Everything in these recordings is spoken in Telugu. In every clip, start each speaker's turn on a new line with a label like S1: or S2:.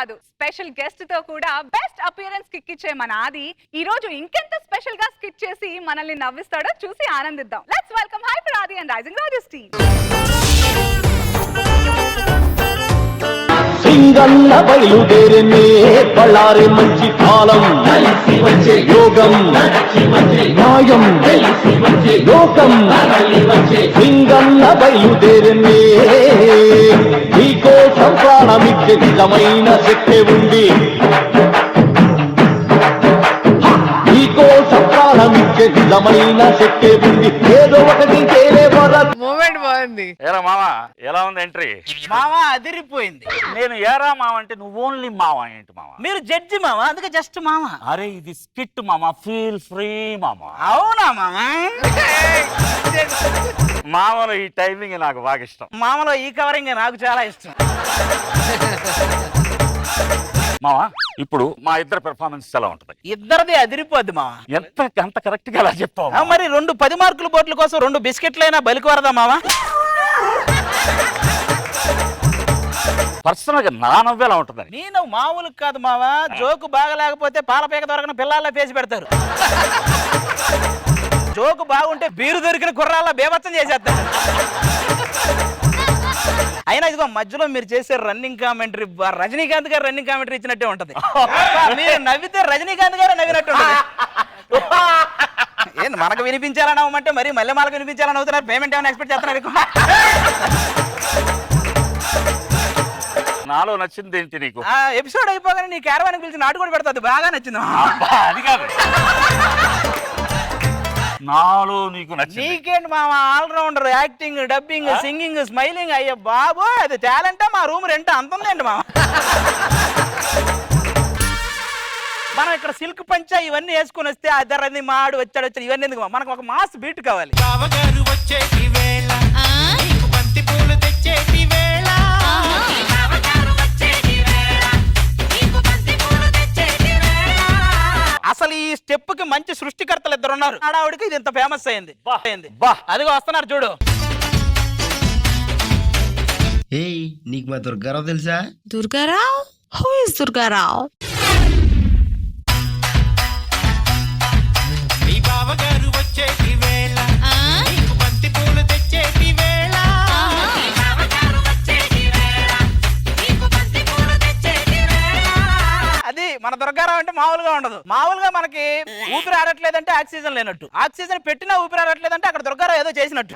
S1: కాదు స్పెషల్ గెస్ట్ తో కూడా బెస్ట్ అపియరెన్స్ కిక్ ఇచ్చే మన ఆది ఈ రోజు ఇంకెంత స్పెషల్ గా స్కిట్ చేసి మనల్ని నవ్విస్తాడో చూసి ఆనందిద్దాం. Let's welcome Hyper Aadi and rising రాజెస్ టీమ్.
S2: సింగన్న బయలుదేరినే బళ్ళారి మంచి కాలం యోగం న్యాయం లోకం సింగన్న బయలుదేరినే నీకోసం ప్రాణమిచ్చే నిజమైన శక్తి ఉంది నీకోసం ప్రాణమిచ్చే నిజమైన శక్తి ఉంది ఏదో ఒకటి
S3: మూమెంట్ బాగుంది.
S4: ఏరా మావా ఎలా ఉంది ఎంట్రీ?
S5: మావా అదిరిపోయింది.
S4: నేను ఏరా మావ అంటే నువ్వు ఓన్లీ మావా ఏంటి మావా?
S5: మీరు జడ్జి మావా, అందుకే జస్ట్ మావా.
S4: అరే ఇది స్కిట్ మామా, ఫీల్ ఫ్రీ మామా.
S5: అవునా మావా?
S4: మామలో ఈ టైమింగ్ నాకు బాగా ఇష్టం.
S5: మామలో ఈ కవరింగ్ నాకు చాలా ఇష్టం.
S4: మావా ఇప్పుడు మా ఇద్దరు పెర్ఫార్మెన్స్ ఎలా ఉంటది?
S5: ఇద్దరిది అదిరిపోద్ది మావా.
S4: అంత కరెక్ట్ గా ఎలా చెప్తావు?
S5: మరి 2 10 మార్కుల బోట్ల కోసం 2 బిస్కెట్లైనా బలికి వరదా మావా?
S4: పర్సనల్ గా నా నవ్వు ఎలా ఉంటది?
S5: నేను మామూలు కాదు మావా, జోకు బాగా లేకపోతే పాలపేక దొరకని పిల్లల్లా పేసి పెడతారు. జోకు బాగుంటే బీరు దొరికిన కుర్రాళ్ళ బేభత్సం చేసేస్తారు. అయినా ఇదిగో మధ్యలో మీరు చేసే రన్నింగ్ కామెంటరీ రజనీకాంత్ గారు రన్నింగ్ కామెంటరీ ఇచ్చినట్టే ఉంటది. మీరు నవ్వితే రజనీకాంత్ గారు నవ్వినట్టు ఉంటది. ఏంది మనకు వినిపించాలని అవ్వమంటే మరి మళ్ళీ మనకు వినిపించాలని అవుతున్నారు. పేమెంట్ ఏమైనా ఎక్స్పెక్ట్ చేస్తున్నారు?
S4: నాలో నచ్చింది ఏంటి నీకు?
S5: ఎపిసోడ్ అయిపోగానే నీ క్యారవాన్ పిలిచి నాటు కూడా పెడతాది, బాగా నచ్చింది.
S4: అది కాదు, నాలో నీకు నచ్చింది.
S5: నీకేంటి మామ all rounder, acting, dubbing, singing, smiling. అయ్యో బాబో అది టాలెంటా? మా రూమ్ రెంట్ అంత ఉందండి మామ. మనం ఇక్కడ సిల్క్ పంచా ఇవన్నీ వేసుకుని వస్తే అదరని మాడు వచ్చాడు ఇవన్నీ ఎందుకు? మనకు ఒక మాస్ బీట్ కావాలి. అసలు ఈ స్టెప్ కి మంచి సృష్టికర్తలు ఇద్దరు ఉన్నారు. ఆడావిడికి ఇది ఇంత ఫేమస్ అయింది. అదిగో వస్తున్నారు చూడు.
S6: ఏయ్ నీకు మా దుర్గారావు తెలుసా?
S3: దుర్గారావు? Who is Durgarao?
S7: మీ బావగారు వచ్చేటి వేళ నీకు బంతి పూలు తెచ్చేటి వేళ
S5: అది మన దుర్గారావు అంటే మామూలుగా ఉండదు. మామూలుగా మనకి ఊపిరి ఆడట్లేదంటే ఆక్సిజన్ లేనట్టు, ఆక్సిజన్ పెట్టినా ఊపిరి ఆడట్లేదంటే అక్కడ దుర్గారావు ఏదో చేసినట్టు.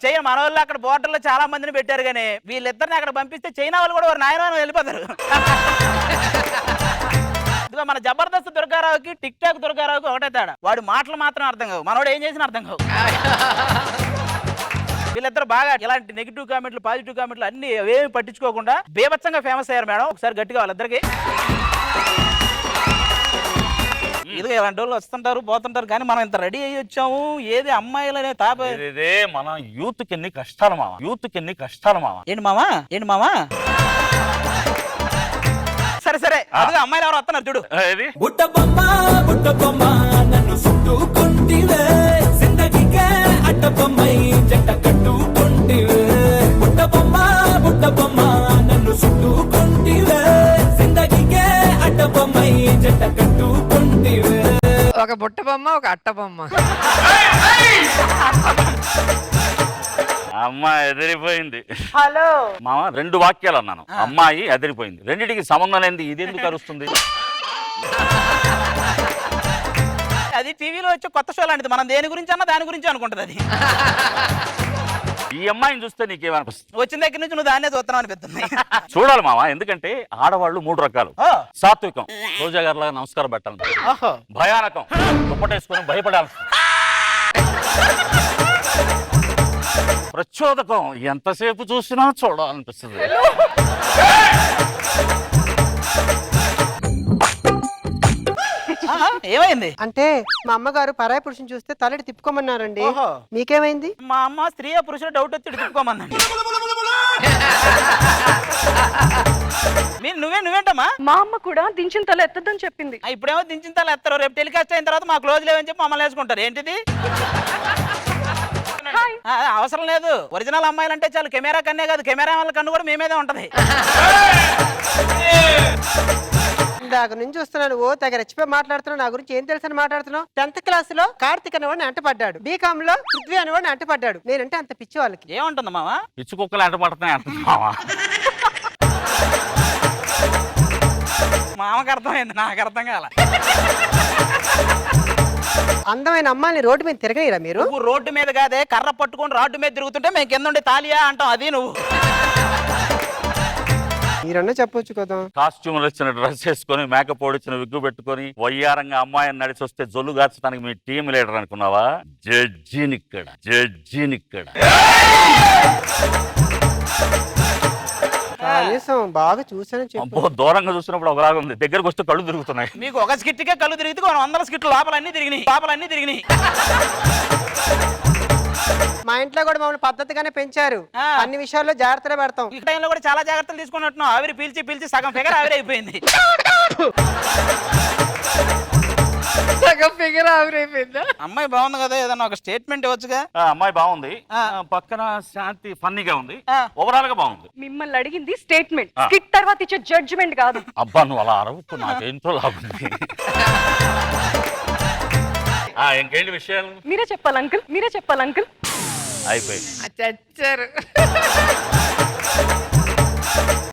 S5: చైనా మన వాళ్ళు అక్కడ బోర్డర్ లో చాలా మందిని పెట్టారు, కానీ వీళ్ళిద్దరిని అక్కడ పంపిస్తే చైనా వాళ్ళు కూడా వారు నాయన వెళ్ళిపోతారు. మన జబర్దస్త్ దుర్గారావుకి టిక్ టాక్ దుర్గారావుకి ఒకటే తేడా, వాడు మాటలు మాత్రం అర్థం కావు, మనోడు ఏం చేసినా అర్థం కావు. వీళ్ళిద్దరు బాగా ఇలాంటి నెగిటివ్ కామెంట్లు, పాజిటివ్ కామెంట్లు అన్ని ఏమి పట్టించుకోకుండా బేభత్సంగా ఫేమస్ అయ్యారు మేడం. ఒకసారి గట్టిగా వాళ్ళిద్దరికి. ఇదిగో ఇలాంటి వాళ్ళు వస్తుంటారు పోతుంటారు, కానీ మనం ఇంత రెడీ అయ్యి వచ్చాము. ఏది అమ్మాయిలనే
S4: మన యూత్ కి ఎన్ని కష్టాలు మావా, యూత్ కి ఎన్ని కష్టాలు మావా.
S5: ఏంటి మావా? సరే సరే, అదిగో అమ్మాయిలు ఎవరు వస్తున్నారు చూడు.
S7: బుట్ట బొమ్మ నన్ను చుట్టుకుంటివే జిందగీకే అడ్డ బొమ్మై జంట కట్టుకుంటివే. బుట్ట బొమ్మ నన్ను చుట్టుకుంటివే జిందగీకే అడ్డ బొమ్మై జంట కట్టుకుంటివే.
S3: ఒక బుట్ట బొమ్మ, ఒక అట్ట బొమ్మ.
S4: అమ్మాయి ఎదిరిపోయింది.
S5: హలో
S4: మామ 2 వాక్యాలు అన్నాను, అమ్మాయి ఎదిరిపోయింది. రెండింటికి సంబంధం లేనిది ఇది ఎందుకు అరుస్తుంది?
S5: అది టీవీలో వచ్చే కొత్త షో లాంటిది, మనం దేని గురించి అన్నా దాని గురించి అనుకుంటది. అది
S4: ఈ అమ్మాయిని చూస్తే నీకేమనిపిస్తుంది?
S5: వచ్చిన దగ్గర నుంచి నువ్వు దాన్నే చూస్తున్నావు అనిపిస్తుంది.
S4: చూడాలి మామ, ఎందుకంటే ఆడవాళ్ళు 3 రకాలు. సాత్వికం, రోజా గారిలాగా నమస్కారం పెట్టాలి. భయానకం, దుప్పటేసుకొని భయపడాలి. ప్రచోదకం, ఎంతసేపు చూసినా చూడాలనిపిస్తుంది.
S5: ఏమైంది
S8: అంటే మా అమ్మగారు పరాయి పురుషుని చూస్తే తలడి తిప్పుకోమన్నారండి. మీకేమైంది?
S5: మా అమ్మ స్త్రీ పురుషుడు డౌట్ వచ్చి తిప్పుకోమందండి. నువ్వేంటమ్మా?
S1: మా అమ్మ కూడా దించిన తల ఎత్తదని చెప్పింది.
S5: ఇప్పుడేమో దించిన తల ఎత్తారు, రేపు టెలికాస్ట్ అయిన తర్వాత మా క్లోజ్ లేవని చెప్పి మమ్మల్ని వేసుకుంటారు. ఏంటిది?
S1: హాయ్.
S5: అవసరం లేదు, ఒరిజినల్ అమ్మాయిలు అంటే చాలు. కెమెరా కన్నే కాదు, కెమెరా వాళ్ళ కన్ను కూడా మీ మీదే ఉంటది.
S8: ఇందాక నుంచి చూస్తున్నాను, ఓ తెగ రెచ్చిపోయి మాట్లాడుతున్నావు. నా గురించి ఏం తెలుసని మాట్లాడుతున్నావు? 10th క్లాస్ లో కార్తిక్ అనేవాడిని అంటపడ్డాడు, బీకామ్ లో పృథ్వీ అనేవాడిని అంటపడ్డాడు. నేనంటే అంత పిచ్చి వాళ్ళకి.
S5: ఏముంటుంది మావా?
S4: పిచ్చి కుక్కలు ఎంట పడుతున్నాయి అంటున్నావా?
S5: మామకు అర్థమైంది, నాకు అర్థం కాల.
S8: అందమైన అమ్మాయిని రోడ్డు మీద తిరగలేరా మీరు?
S5: నువ్వు రోడ్డు మీద కాదే, కర్ర పట్టుకొని రోడ్డు మీద తిరుగుతుంటే మేము కింద ఉండి తాలియా అంటాం. అది నువ్వు
S8: మీరన్నా చెప్పొచ్చు కదా.
S4: కాస్ట్యూమ్లు వచ్చిన డ్రెస్ వేసుకొని, మేకప్ ఓడిచ్చిన విగ్గు పెట్టుకొని, వయ్యారంగా అమ్మాయిని నడిచి వస్తే జొల్లు గార్చడానికి మీ టీం లీడర్ అనుకున్నావా? జడ్జినిక్కడ.
S8: కనీసం బాగా చూసానని చెప్పు.
S4: అబ్బో, దూరంగా చూసినప్పుడు ఒకలాగా ఉంది, దగ్గరకు వస్తే కళ్ళు తిరుగుతున్నాయి.
S5: మీకు ఒక స్కిట్కే కళ్ళు తిరిగితే 100 స్కిట్లు లోపలన్నీ తిరిగినాయి.
S8: మా ఇంట్లో కూడా మమ్మల్ని పద్ధతిగానే పెంచారు. అన్ని విషయాల్లో జాగ్రత్తగా పెడతాం.
S5: ఈ టైంలో కూడా చాలా జాగ్రత్తలు తీసుకున్నట్టున్నావు. ఆవిరి పీల్చి సగం ఫిగర్ ఆవిరైపోయింది.
S3: సగం ఫిగర్ ఆవిరైపోయిందా?
S5: అమ్మాయి బాగుంది కదా, ఏదన్నా ఒక స్టేట్మెంట్ ఇవ్వచ్చుగా.
S4: అమ్మాయి బాగుంది, పక్కన శాంతి ఫన్నీగా ఉంది,
S5: ఆ.
S4: ఓవరాల్ గా బాగుంది.
S1: మిమ్మల్ని అడిగింది స్టేట్మెంట్, స్కిట్ తర్వాత ఇచ్చే జడ్జిమెంట్ కాదు.
S4: అబ్బా, నువ్వు అలా అరవకు, నాకేంటో లాభంది. ఇంకేంటి విషయాలు?
S1: మీరే చెప్పాలి అంకుల్.
S4: అయిపోయి
S3: చచ్చారు.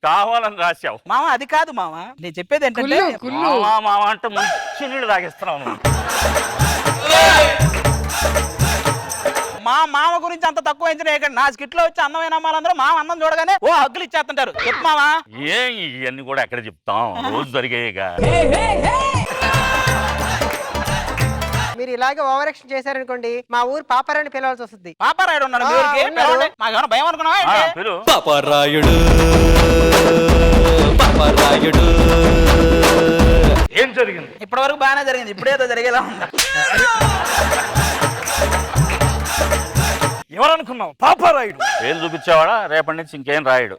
S4: కావాలని రాశావు.
S5: మామ అది కాదు మామ, నేను చెప్పేది ఏంటంటే
S3: కుళ్ళు.
S4: మామ అంటే మంచి నీళ్ళు తాగిస్తున్నావు నువ్వు.
S5: మా మామ గురించి అంత తక్కువ ఎంచిన నా స్కిట్ లో వచ్చి అందమైన అమ్మాలందరూ మామ అందం చూడగానే ఓ హగ్గులు ఇచ్చేస్తుంటారు. చెప్పు మామా.
S4: ఇవన్నీ కూడా ఎక్కడ చెప్తాం, రోజు జరిగేగా.
S8: మీరు ఇలాగే ఓవర్ యాక్షన్ చేశారనుకోండి, మా ఊరు పాపారాన్ని పిలవాల్సి వస్తుంది.
S5: పాపారాయుడు ఉన్నాడు మీ ఊరికి?
S8: ఉన్నాడు.
S5: పిలవండి. మాకేమైనా భయం అనుకున్నావా ఏంటి?
S4: పిలు.
S2: పాపరాయుడు
S4: ఏం జరిగింది?
S5: ఇప్పటి వరకు బాగానే జరిగింది, ఇప్పుడేదో జరిగేలా ఉంది.
S2: ఎవరనుకున్నావు? పాపరాయుడు.
S4: ఏం చూపించేవాడా? రేపటి నుంచి ఇంకేం రాయడు.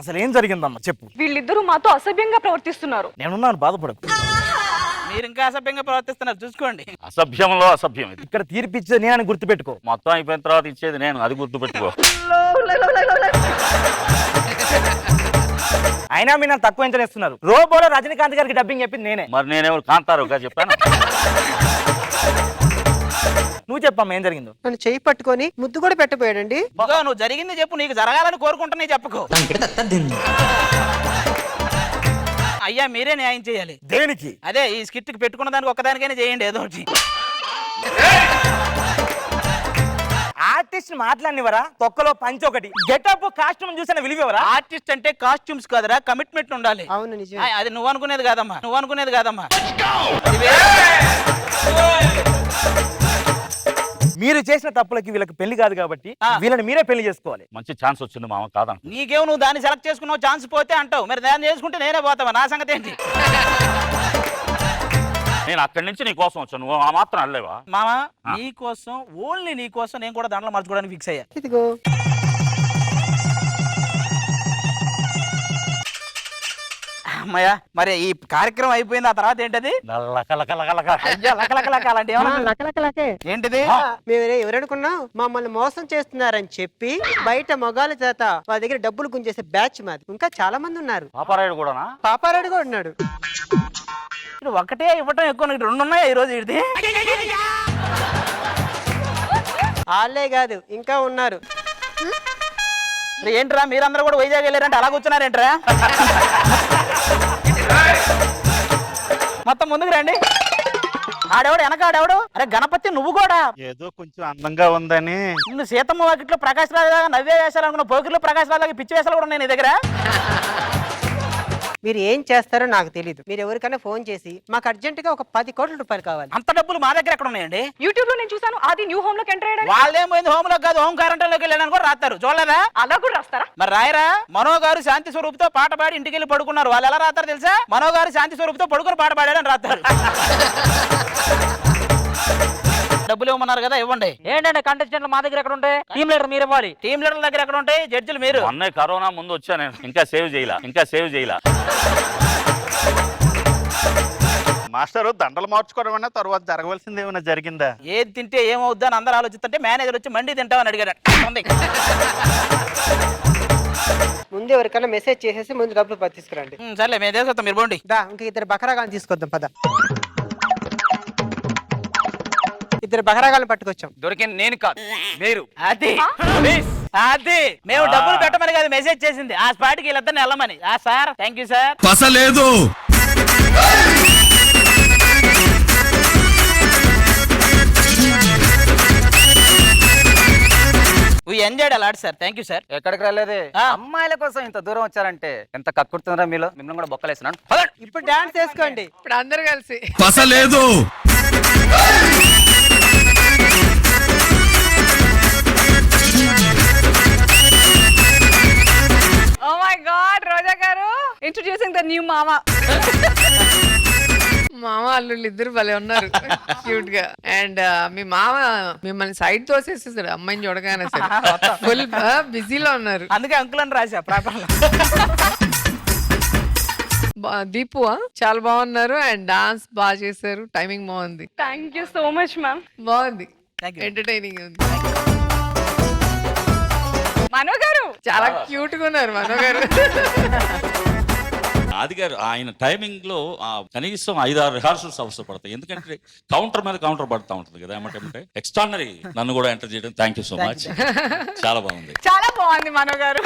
S2: అసలు ఏం జరిగిందమ్మా చెప్పు.
S1: వీళ్ళిద్దరూ మాతో అసభ్యంగా ప్రవర్తిస్తున్నారు.
S2: నేనున్నాను, బాధపడకు.
S5: మీరు ఇంకా అసభ్యంగా ప్రవర్తిస్తున్నారు, చూసుకోండి.
S4: అసభ్యంలో అసభ్యం ఇది.
S2: ఇక్కడ తీర్పిచ్చేది నేనని గుర్తుపెట్టుకో.
S4: మొత్తం అయిపోయిన తర్వాత ఇచ్చేది నేను, అది గుర్తుపెట్టుకో.
S2: అయినా మీరు నన్ను తక్కువ ఎంచనేస్తున్నారు. రోబోలో రజనీకాంత్ గారికి డబ్బింగ్ చెప్పింది నేనే.
S4: మరి నేనేమో కాంతారుగా చెప్పాను.
S2: నువ్వు చెప్పమ్మా ఏం జరిగిందో.
S8: నన్ను చెయ్యి పట్టుకొని ముద్దు కూడా పెట్టబోయాడండి.
S5: ఇదిగో నువ్వు జరిగింది చెప్పు, నీకు జరగాలని కోరుకుంటున్నా చెప్పుకో. అయ్యా మీరే న్యాయం చేయాలి.
S2: దేనికి?
S5: అదే ఈ స్కిట్ కి పెట్టుకున్న దానికి ఒక్కదానికైనా చేయండి ఏదో ఒకటి.
S2: ఆర్టిస్ట్ మాట్లాడినవరా? తొక్కలో పంచ్ ఒకటి, గెటప్ కాస్ట్యూమ్ చూసిన విలువరా?
S5: ఆర్టిస్ట్ అంటే కాస్ట్యూమ్స్ కాదురా, కమిట్మెంట్ ఉండాలి.
S8: అవును నిజమే.
S5: అది నువ్వు అనుకునేది కాదమ్మా.
S2: మీరు చేసిన తప్పులకి వీళ్ళకి పెళ్లి కాదు కాబట్టి వీళ్ళని మీరే పెళ్లి చేసుకోవాలి.
S4: మంచి ఛాన్స్ వచ్చింది మామ, కాదంట.
S5: నీకేమో నువ్వు దాన్ని సెలెక్ట్ చేసుకున్నావు, ఛాన్స్ పోతే అంటావు. మరి దాన్ని చేసుకుంటే నేనే పోతావా? నా సంగతి ఏంటి?
S4: నేను అక్కడి నుంచి నీ కోసం వచ్చాను, నువ్వు ఆ మాత్రం అల్లేవా?
S5: మామా నీ కోసం, ఓన్లీ నీ కోసం నేను కూడా దాంట్లో మార్చుకోవడానికి ఫిక్స్ అయ్యా.
S8: ఇదిగో
S5: అమ్మయ్య, మరి ఈ కార్యక్రమం అయిపోయింది, ఆ తర్వాత ఏంటది? అయ్యా, లకలకలక అలాంటి ఏమన్నా?
S8: లకలకలకే.
S5: ఏంటిది?
S8: మేము ఎవరనుకున్నాం, మమ్మల్ని మోసం చేస్తున్నారని చెప్పి బయట మొగాల చేత వాళ్ళ దగ్గర డబ్బులు గుంజేసే బ్యాచ్ మాది. ఇంకా చాలా మంది ఉన్నారు.
S4: పాపారాయుడు కూడానా?
S8: పాపారాయుడు కూడా ఉన్నాడు.
S5: ఒకటే ఇవ్వటం ఎక్కువ, నీకు 2 ఉన్నాయా ఈ రోజు? ఇది
S8: వాళ్ళే కాదు ఇంకా ఉన్నారు.
S5: ఏంట్రా మీరందరూ కూడా వైజాగ్ వెళ్ళారంటే అలా కూర్చున్నారేంట్రా? మొత్తం ముందుకు రండి. ఆడెవడు వెనకాడెవడు? అరే గణపతి నువ్వు కూడా
S9: ఏదో కొంచెం అందంగా ఉందని.
S5: నిన్ను సీతమ్మ వాకిట్లో ప్రకాశ్ రాజా నవ్వే వేసాలు అనుకున్న, పోకిర్లో ప్రకాశ్ రాజా పిచ్చి వేసాలు కూడా ఉన్నాయి నీ దగ్గర.
S8: మీరు ఏం చేస్తారో నాకు తెలియదు. మీరు ఎవరికైనా ఫోన్ చేసి మాకు అర్జెంట్ గా ఒక 10 కోట్ల రూపాయలు కావాలి.
S5: అంత డబ్బులు మా దగ్గర ఎక్కడ ఉన్నాయండి?
S1: యూట్యూబ్ లో నేను చూసాను, అది న్యూ హోమ్ లోకి ఎంటర్ అయ్యాడు.
S5: వాళ్ళేం పోయింది హోమ్ లో కాదు, హోమ్ క్వారంటైన్ లోకి వెళ్ళాను కూడా రాస్తారు. చూడలేదా?
S1: అలా కూడా రాస్తారా?
S5: మరి రాయరా? మనో గారు శాంతి స్వరూపుతో పాట పాడి ఇంటికి వెళ్ళి పడుకున్నారు. వాళ్ళు ఎలా రాస్తారు తెలుసా? మనో గారు శాంతి స్వరూపుతో పడుకుని పాట పాడాడని రాస్తారు. డబ్బులు ఇవ్వమన్నారు కదా, ఇవ్వండి. ఏంటంటే కంటెస్టెంట్లు మా దగ్గర ఎక్కడ ఉంటాయి? టీమ్ లీడర్ మీరు ఇవ్వాలి. టీమ్ లీడర్ దగ్గర ఎక్కడ ఉంటాయి? జడ్జిలు మీరు.
S4: మొన్నే కరోనా ముందు వచ్చా నేను, ఇంకా సేవ్ చేయాల.
S9: మాస్టర్ దండలు మార్చుకోవడం అన్నా తర్వాత జరగవలసింది ఏమైనా జరిగిందా?
S5: ఏది తింటే ఏమవుద్దా అని అందరూ ఆలోచిస్తుంటే మేనేజర్ వచ్చి మండి తింటామని అడిగాడు. ఉంది.
S8: ముందు ఎవరికైనా మెసేజ్ చేసేసి ముందు డబ్బులు తీసుకురండి.
S5: సర్లే మేము తీసుకొస్తాం, మీరు పోండి.
S8: దా ఇంక ఇద్దరు బకరాగాలను తీసుకొద్దాం పద. ఇద్దరు బకరాగాలను పట్టుకొచ్చాం.
S5: దొరికింది నేను కాదు మీరు. అది అది మేము డబ్బులు పెట్టమని కాదు మెసేజ్ చేసింది, ఆ స్పాట్కి వీళ్ళిద్దరిని వెళ్ళమని. Sir thank you sir.
S6: పసలేదు.
S5: We enjoyed a lot sir, thank you sir.
S10: ఎక్కడికి రాలేదే, అమ్మాయిల కోసం ఇంత దూరం వచ్చారంటే ఎంత కక్కుడుతుందిరా మీలో. మిమ్మల్ని కూడా బొక్కలేసినాను.
S8: ఇప్పుడు డాన్స్ వేసుకోండి.
S3: ఇప్పుడు అందరు కలిసి
S6: పసలేదు.
S1: ఓ మై గాడ్, రోజా గారు ఇంట్రొడ్యూసింగ్ ద న్యూ మామా.
S3: మామ అల్లుళ్ళు ఇద్దరు భలే ఉన్నారు క్యూట్ గా. అండ్ మీ మామ మిమ్మల్ని సైడ్ తోసేసేసాడు అమ్మాయిని చూడగానే. సరే ఫుల్ బిజీలో ఉన్నారు.
S5: అందుకే అంకుల్ అని రాసా ప్రాపర్లో.
S3: దీపు చాలా బాగున్నారు అండ్ డాన్స్ బాగా చేశారు, టైమింగ్ బాగుంది.
S1: Thank you so much ma'am.
S3: బాగుంది,
S5: Thank you.
S3: ఎంటర్టైనింగ్ ఉంది.
S1: మనో గారు
S3: చాలా క్యూట్ గా ఉన్నారు మనో గారు.
S4: ఆది గారు ఆయన టైమింగ్ లో కనీసం 5-6 రిహార్సల్స్ అవసరపడతాయి. ఎందుకంటే కౌంటర్ మీద కౌంటర్ పడతా ఉంటుంది కదా ఏమంటే. ఎక్స్ట్రానరీ నన్ను కూడా ఎంటర్ చేయడం. Thank you so much. చాలా బాగుంది.
S1: చాలా బాగుంది మనో గారు.